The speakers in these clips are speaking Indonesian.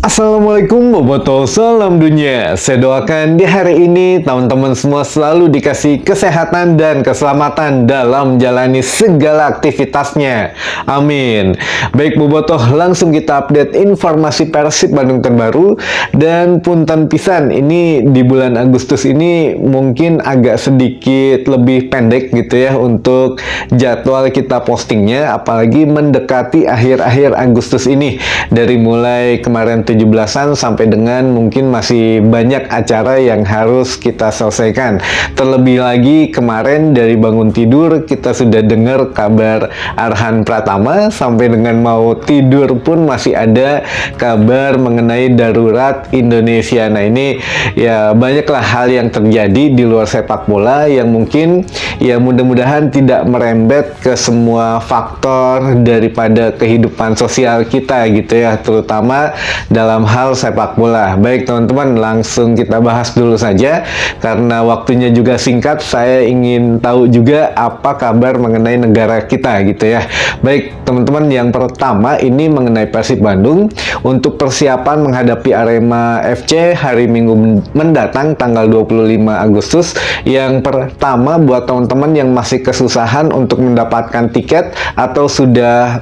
Assalamualaikum Boboto, salam dunia. Saya doakan di hari ini teman-teman semua selalu dikasih kesehatan dan keselamatan dalam menjalani segala aktivitasnya. Amin. Baik Boboto, langsung kita update informasi Persib Bandung terbaru. Dan punten pisan, ini di bulan Agustus ini mungkin agak sedikit lebih pendek gitu ya untuk jadwal kita postingnya, apalagi mendekati akhir-akhir Agustus ini. Dari mulai kemarin 17-an sampai dengan mungkin masih banyak acara yang harus kita selesaikan. Terlebih lagi kemarin dari bangun tidur kita sudah dengar kabar Arhan Pratama, sampai dengan mau tidur pun masih ada kabar mengenai darurat Indonesia. Nah ini ya banyaklah hal yang terjadi di luar sepak bola yang mungkin ya mudah-mudahan tidak merembet ke semua faktor daripada kehidupan sosial kita gitu ya, terutama dalam hal sepak bola. Baik teman-teman, langsung kita bahas dulu saja karena waktunya juga singkat. Saya ingin tahu juga apa kabar mengenai negara kita gitu ya. Baik teman-teman, yang pertama ini mengenai Persib Bandung untuk persiapan menghadapi Arema FC hari Minggu mendatang tanggal 25 Agustus. Yang pertama buat teman-teman yang masih kesusahan untuk mendapatkan tiket atau sudah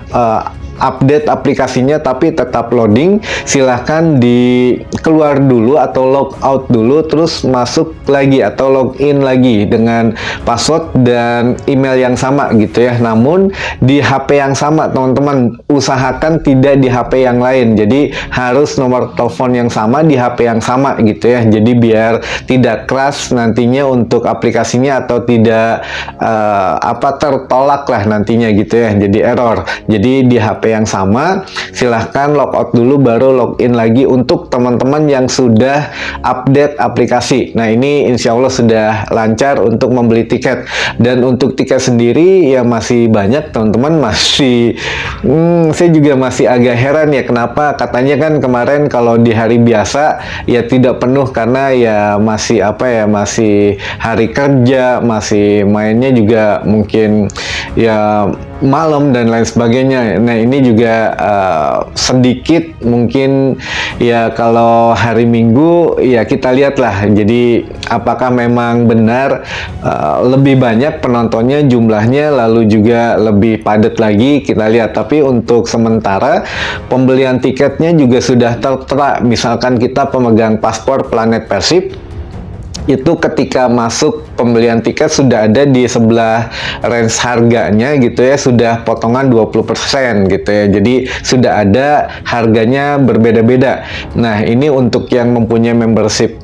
update aplikasinya tapi tetap loading, silahkan di keluar dulu atau log out dulu terus masuk lagi atau login lagi dengan password dan email yang sama gitu ya. Namun di HP yang sama teman-teman, usahakan tidak di HP yang lain, jadi harus nomor telepon yang sama di HP yang sama gitu ya, jadi biar tidak crash nantinya untuk aplikasinya atau tidak tertolak lah nantinya gitu ya, jadi error. Jadi di HP yang sama silahkan logout dulu baru login lagi untuk teman-teman yang sudah update aplikasi. Nah ini insya Allah sudah lancar untuk membeli tiket. Dan untuk tiket sendiri ya masih banyak teman-teman, masih saya juga masih agak heran ya kenapa katanya kan kemarin kalau di hari biasa ya tidak penuh karena ya masih masih hari kerja, masih mainnya juga mungkin ya malam dan lain sebagainya. Nah ini juga sedikit mungkin ya kalau hari Minggu ya kita lihatlah. Jadi apakah memang benar lebih banyak penontonnya jumlahnya, lalu juga lebih padat lagi, kita lihat. Tapi untuk sementara pembelian tiketnya juga sudah tertera. Misalkan kita pemegang paspor Planet Persib, itu ketika masuk pembelian tiket sudah ada di sebelah range harganya gitu ya, sudah potongan 20% gitu ya, jadi sudah ada harganya berbeda-beda. Nah ini untuk yang mempunyai membership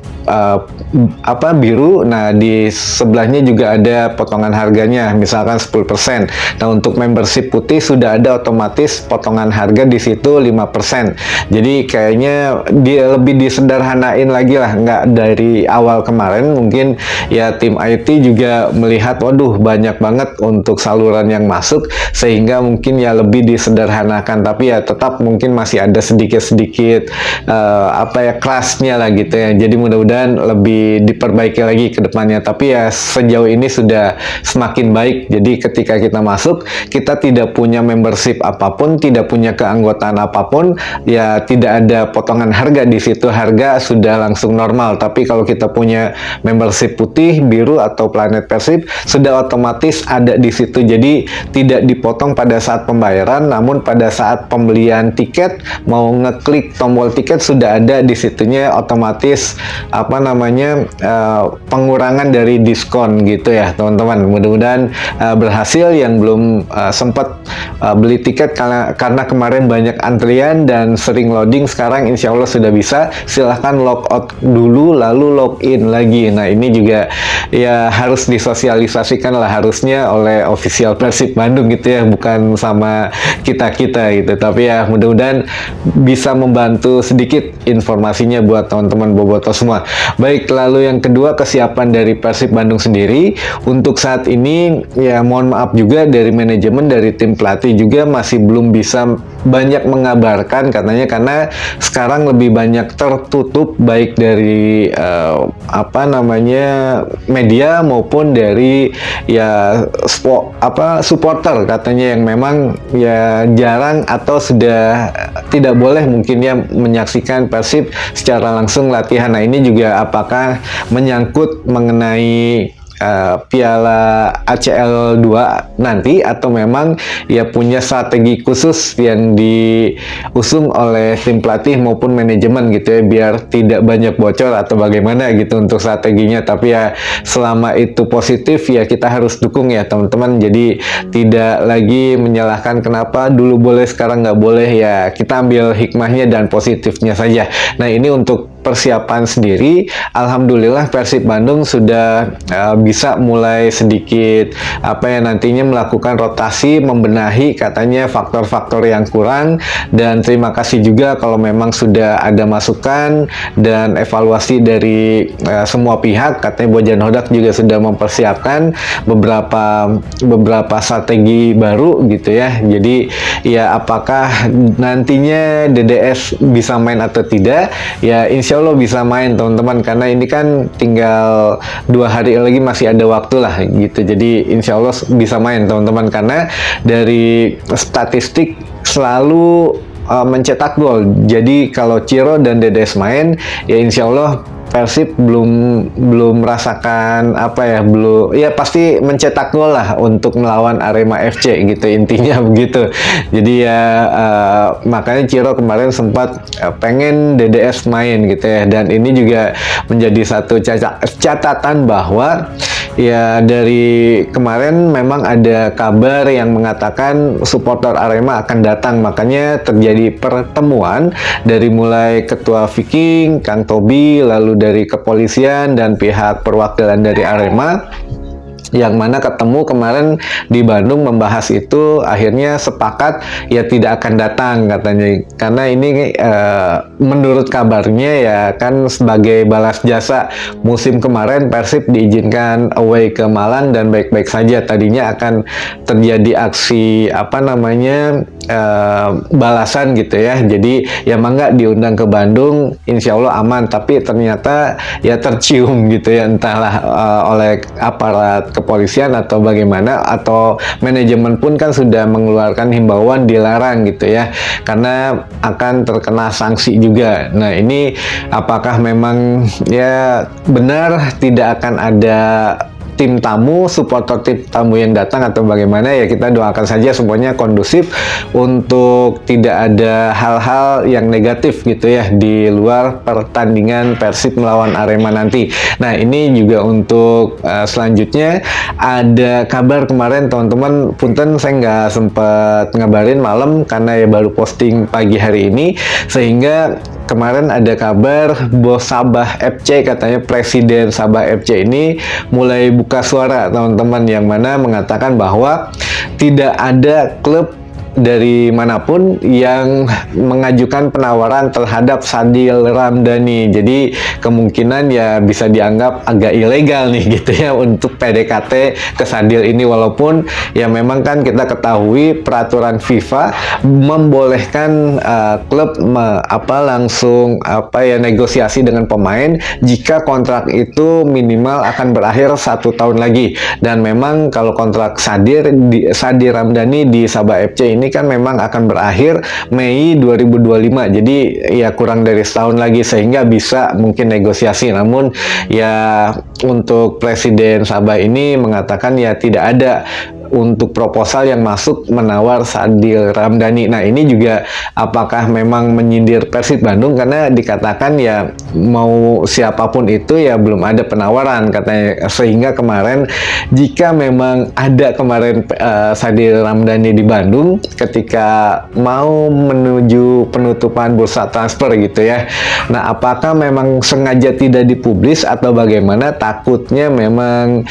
biru, nah di sebelahnya juga ada potongan harganya misalkan 10%. Nah untuk membership putih sudah ada otomatis potongan harga di situ 5%. Jadi kayaknya dia lebih disederhanain lagi lah, nggak dari awal kemarin. Mungkin ya tim IT juga melihat waduh banyak banget untuk saluran yang masuk sehingga mungkin ya lebih disederhanakan, tapi ya tetap mungkin masih ada sedikit-sedikit kerasnya lah gitu ya. Jadi mudah-mudahan lebih diperbaiki lagi ke depannya, tapi ya sejauh ini sudah semakin baik. Jadi ketika kita masuk, kita tidak punya membership apapun, tidak punya keanggotaan apapun, ya tidak ada potongan harga di situ, harga sudah langsung normal. Tapi kalau kita punya membership putih, biru atau Planet Persib sudah otomatis ada di situ. Jadi tidak dipotong pada saat pembayaran, namun pada saat pembelian tiket mau ngeklik tombol tiket sudah ada di situnya otomatis pengurangan dari diskon gitu ya teman-teman. Mudah-mudahan berhasil yang belum sempat beli tiket karena kemarin banyak antrian dan sering loading. Sekarang insya Allah sudah bisa, silahkan logout dulu lalu login lagi. Nah ini juga ya harus disosialisasikan lah harusnya oleh official Persib Bandung gitu ya, bukan sama kita-kita gitu. Tapi ya mudah-mudahan bisa membantu sedikit informasinya buat teman-teman Boboto semua. Baik, lalu yang kedua kesiapan dari Persib Bandung sendiri. Untuk saat ini ya mohon maaf juga dari manajemen, dari tim pelatih juga masih belum bisa banyak mengabarkan katanya karena sekarang lebih banyak tertutup baik dari media maupun dari ya supporter katanya yang memang ya jarang atau sudah tidak boleh mungkin ya menyaksikan Persib secara langsung latihan. Nah, ini juga apakah menyangkut mengenai Piala ACL 2 nanti atau memang ya punya strategi khusus yang diusung oleh tim pelatih maupun manajemen gitu ya biar tidak banyak bocor atau bagaimana gitu untuk strateginya. Tapi ya selama itu positif ya kita harus dukung ya teman-teman, jadi tidak lagi menyalahkan kenapa dulu boleh sekarang nggak boleh, ya kita ambil hikmahnya dan positifnya saja. Nah, ini untuk persiapan sendiri, alhamdulillah Persib Bandung sudah bisa mulai sedikit nantinya melakukan rotasi, membenahi katanya faktor-faktor yang kurang, dan terima kasih juga kalau memang sudah ada masukan dan evaluasi dari semua pihak. Katanya Bojan Hodak juga sudah mempersiapkan beberapa strategi baru gitu ya. Jadi ya apakah nantinya DDS bisa main atau tidak, ya insya Allah bisa main teman-teman, karena ini kan tinggal 2 hari lagi masih ada waktu lah gitu. Jadi insya Allah bisa main teman-teman, karena dari statistik selalu mencetak gol. Jadi kalau Ciro dan Dedes main, ya insya Allah Persib belum merasakan belum ya pasti mencetak gol lah untuk melawan Arema FC gitu, intinya begitu. Jadi ya makanya Ciro kemarin sempat pengen DDS main gitu ya, dan ini juga menjadi satu catatan bahwa ya dari kemarin memang ada kabar yang mengatakan supporter Arema akan datang, makanya terjadi pertemuan dari mulai Ketua Viking, Kang Tobi, lalu dari kepolisian dan pihak perwakilan dari Arema, yang mana ketemu kemarin di Bandung membahas itu, akhirnya sepakat ya tidak akan datang katanya, karena ini menurut kabarnya ya kan sebagai balas jasa musim kemarin Persib diizinkan away ke Malang dan baik-baik saja, tadinya akan terjadi aksi balasan gitu ya, jadi ya mangga diundang ke Bandung, insya Allah aman, tapi ternyata ya tercium gitu ya, entahlah oleh aparat kepolisian atau bagaimana, atau manajemen pun kan sudah mengeluarkan himbauan dilarang gitu ya, karena akan terkena sanksi juga. Nah, ini apakah memang ya benar tidak akan ada tim tamu, supporter tim tamu yang datang atau bagaimana, ya kita doakan saja semuanya kondusif untuk tidak ada hal-hal yang negatif gitu ya di luar pertandingan Persib melawan Arema nanti. Nah, ini juga untuk selanjutnya ada kabar kemarin teman-teman, punten saya nggak sempat ngabarin malam karena ya baru posting pagi hari ini, sehingga kemarin ada kabar bos Sabah FC, katanya presiden Sabah FC ini mulai buka suara teman-teman, yang mana mengatakan bahwa tidak ada klub dari manapun yang mengajukan penawaran terhadap Sadil Ramdhani. Jadi kemungkinan ya bisa dianggap agak ilegal nih gitu ya untuk PDKT ke Sadil ini, walaupun ya memang kan kita ketahui peraturan FIFA membolehkan klub langsung negosiasi dengan pemain jika kontrak itu minimal akan berakhir 1 tahun lagi. Dan memang kalau kontrak Sadil Ramdhani di Sabah FC ini kan memang akan berakhir Mei 2025, jadi ya kurang dari setahun lagi, sehingga bisa mungkin negosiasi. Namun ya untuk presiden Sabah ini mengatakan ya tidak ada untuk proposal yang masuk menawar Sadil Ramdhani. Nah, ini juga apakah memang menyindir Persib Bandung, karena dikatakan ya mau siapapun itu ya belum ada penawaran katanya, sehingga kemarin jika memang ada kemarin Sadil Ramdhani di Bandung ketika mau menuju penutupan bursa transfer gitu ya. Nah, apakah memang sengaja tidak dipublis atau bagaimana, takutnya memang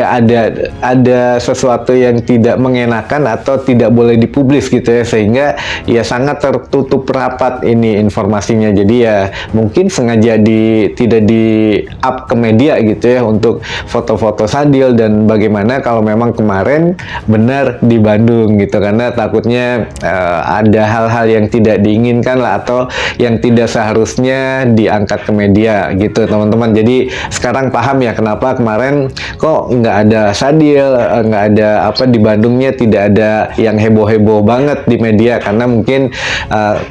ada ada sesuatu yang tidak mengenakan atau tidak boleh dipublis gitu ya, sehingga ya sangat tertutup rapat ini informasinya. Jadi ya mungkin sengaja tidak di up ke media gitu ya untuk foto-foto Sadil, dan bagaimana kalau memang kemarin benar di Bandung gitu, karena takutnya ada hal-hal yang tidak diinginkan lah atau yang tidak seharusnya diangkat ke media gitu teman-teman. Jadi sekarang paham ya kenapa kemarin kok nggak ada Sadil, nggak ada apa di Bandungnya, tidak ada yang heboh-heboh banget di media, karena mungkin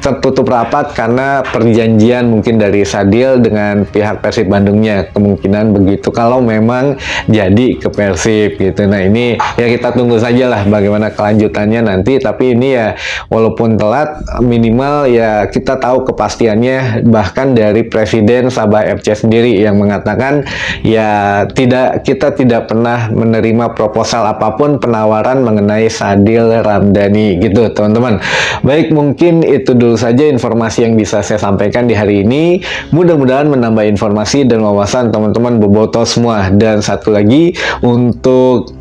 tertutup rapat karena perjanjian mungkin dari Sadil dengan pihak Persib Bandungnya, kemungkinan begitu kalau memang jadi ke Persib gitu. Nah ini ya kita tunggu saja lah bagaimana kelanjutannya nanti, tapi ini ya walaupun telat minimal ya kita tahu kepastiannya, bahkan dari Presiden Sabah FC sendiri yang mengatakan ya kita tidak pernah menerima proposal apapun penawaran mengenai Sadil Ramdhani gitu teman-teman. Baik, mungkin itu dulu saja informasi yang bisa saya sampaikan di hari ini. Mudah-mudahan menambah informasi dan wawasan teman-teman bobotoh semua. Dan satu lagi, untuk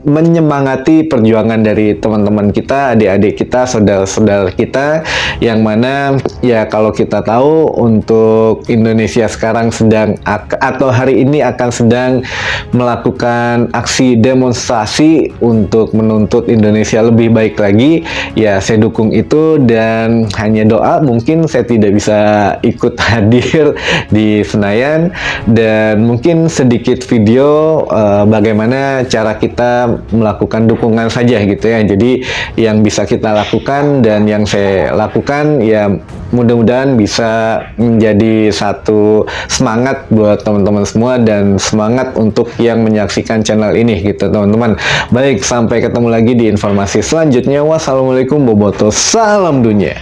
menyemangati perjuangan dari teman-teman kita, adik-adik kita, saudara-saudara kita, yang mana ya kalau kita tahu untuk Indonesia sekarang sedang atau hari ini akan sedang melakukan aksi demonstrasi untuk menuntut Indonesia lebih baik lagi, ya saya dukung itu, dan hanya doa mungkin saya tidak bisa ikut hadir di Senayan, dan mungkin sedikit video bagaimana cara kita melakukan dukungan saja gitu ya. Jadi yang bisa kita lakukan dan yang saya lakukan ya mudah-mudahan bisa menjadi satu semangat buat teman-teman semua dan semangat untuk yang menyaksikan channel ini gitu teman-teman. Baik, sampai ketemu lagi di informasi selanjutnya. Wassalamualaikum bobotoh, salam dunia.